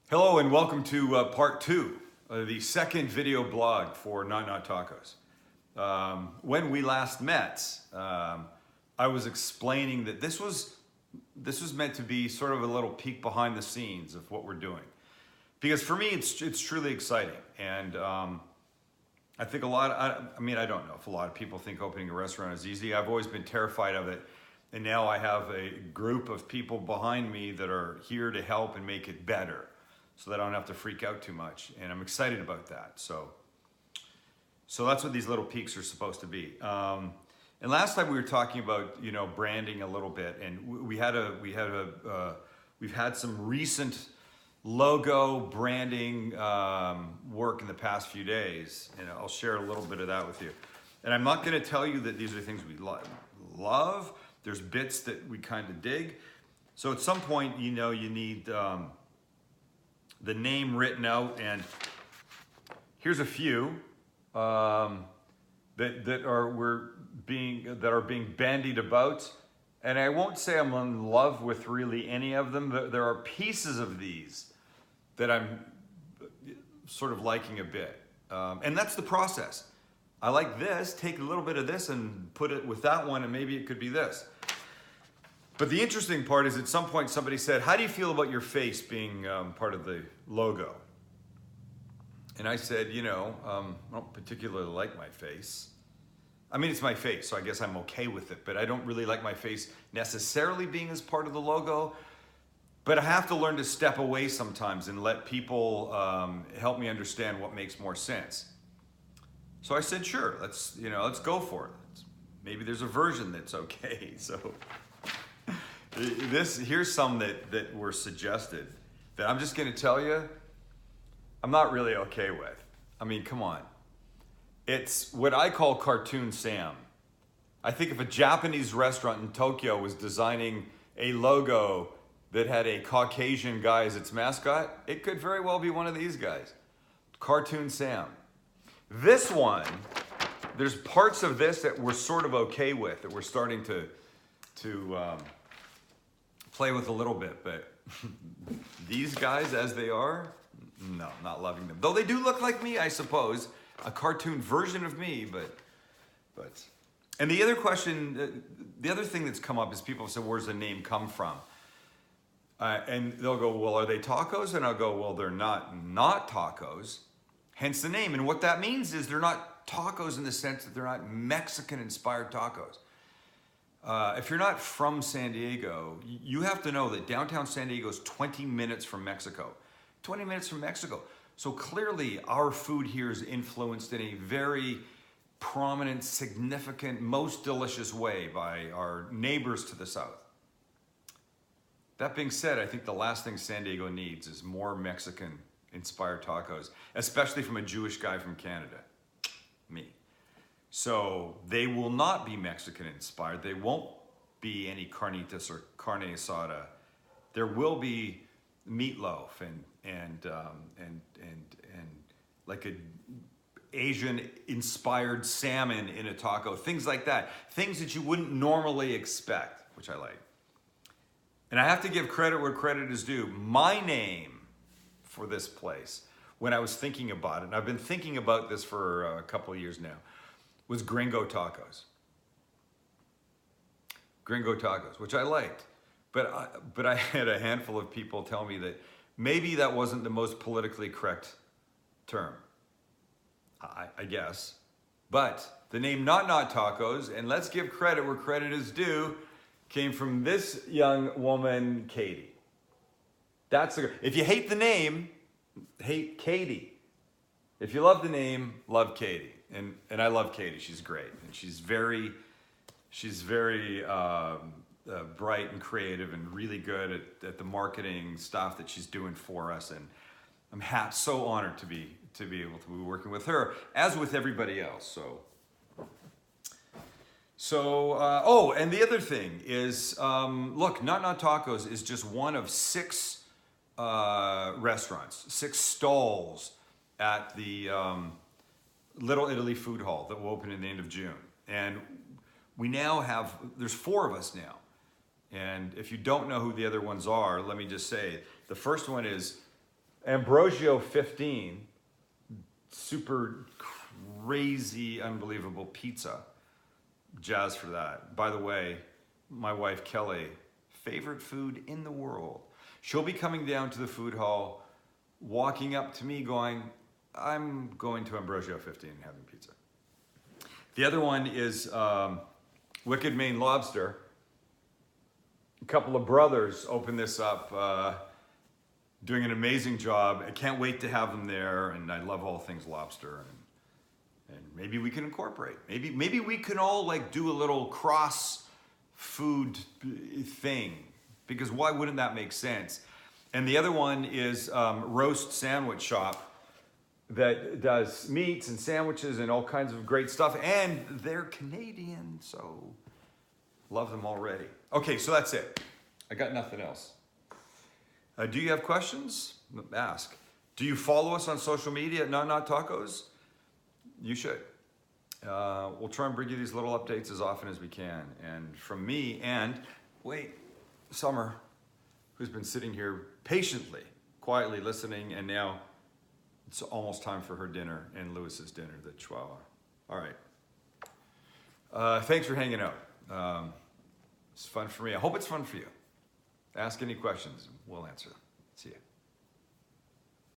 Hello and welcome to part two, the second video blog for Not Not Tacos. When we last met, I was explaining that this was meant to be sort of a little peek behind the scenes of what we're doing, because for me it's truly exciting, and I think I don't know if a lot of people think opening a restaurant is easy. I've always been terrified of it, and now I have a group of people behind me that are here to help and make it better, so that I don't have to freak out too much. And I'm excited about that. So that's what these little peaks are supposed to be. And last time we were talking about, branding a little bit, and we've had some recent logo branding work in the past few days, and I'll share a little bit of that with you. And I'm not going to tell you that these are things we love. There's bits that we kind of dig. So at some point, you need the name written out, and here's a few that are being bandied about. And I won't say I'm in love with really any of them. There are pieces of these that I'm sort of liking a bit, and that's the process. I like this. Take a little bit of this and put it with that one, and maybe it could be this. But the interesting part is, at some point somebody said, how do you feel about your face being part of the logo? And I said, I don't particularly like my face. I mean, it's my face, so I guess I'm okay with it, but I don't really like my face necessarily being as part of the logo. But I have to learn to step away sometimes and let people help me understand what makes more sense. So I said, sure, let's go for it. Maybe there's a version that's okay. So here's some that were suggested that I'm just going to tell you I'm not really okay with. I mean, come on. It's what I call Cartoon Sam. I think if a Japanese restaurant in Tokyo was designing a logo that had a Caucasian guy as its mascot, it could very well be one of these guys. Cartoon Sam. This one, there's parts of this that we're sort of okay with, that we're starting to play with a little bit, but these guys as they are, no, not loving them. Though they do look like me, I suppose, a cartoon version of me, but. And the other question, the other thing that's come up is people say, where's the name come from? And they'll go, well, are they tacos? And I'll go, well, they're not tacos, hence the name. And what that means is they're not tacos in the sense that they're not Mexican-inspired tacos. If you're not from San Diego, you have to know that downtown San Diego is 20 minutes from Mexico. 20 minutes from Mexico. So clearly our food here is influenced in a very prominent, significant, most delicious way by our neighbors to the south. That being said, I think the last thing San Diego needs is more Mexican-inspired tacos, especially from a Jewish guy from Canada, me. So they will not be Mexican-inspired. They won't be any carnitas or carne asada. There will be meatloaf and like a Asian-inspired salmon in a taco, things like that. Things that you wouldn't normally expect, which I like. And I have to give credit where credit is due. My name for this place, when I was thinking about it, and I've been thinking about this for a couple of years now, was Gringo Tacos. Gringo Tacos, which I liked. But I had a handful of people tell me that maybe that wasn't the most politically correct term. I guess. But the name Not Not Tacos, and let's give credit where credit is due, came from this young woman, Katie. If you hate the name, hate Katie. If you love the name, love Katie. And I love Katie. She's great, and she's very bright and creative, and really good at the marketing stuff that she's doing for us. And I'm so honored to be able to be working with her, as with everybody else. So, and the other thing is, look, Not Not Tacos is just one of 6 restaurants, 6 stalls at the Little Italy Food Hall that will open at the end of June. And we now there's 4 of us now. And if you don't know who the other ones are, let me just say, the first one is Ambrosio 15, super crazy, unbelievable pizza. Jazz for that. By the way, my wife Kelly, favorite food in the world. She'll be coming down to the food hall, walking up to me going, I'm going to Ambrosio 15 and having pizza. The other one is Wicked Maine Lobster. A couple of brothers opened this up, doing an amazing job. I can't wait to have them there, and I love all things lobster. And maybe we can incorporate. Maybe we can all like do a little cross food thing, because why wouldn't that make sense? And the other one is Roast Sandwich Shop, that does meats and sandwiches and all kinds of great stuff, and they're Canadian, so love them already. Okay, so that's it. I got nothing else. Do you have questions? Ask. Do you follow us on social media at Not Tacos? You should. We'll try and bring you these little updates as often as we can. And from me and, Summer, who's been sitting here patiently, quietly listening, and now it's almost time for her dinner and Lewis's dinner, the Chihuahua. All right. Thanks for hanging out. It's fun for me. I hope it's fun for you. Ask any questions. We'll answer them. See you.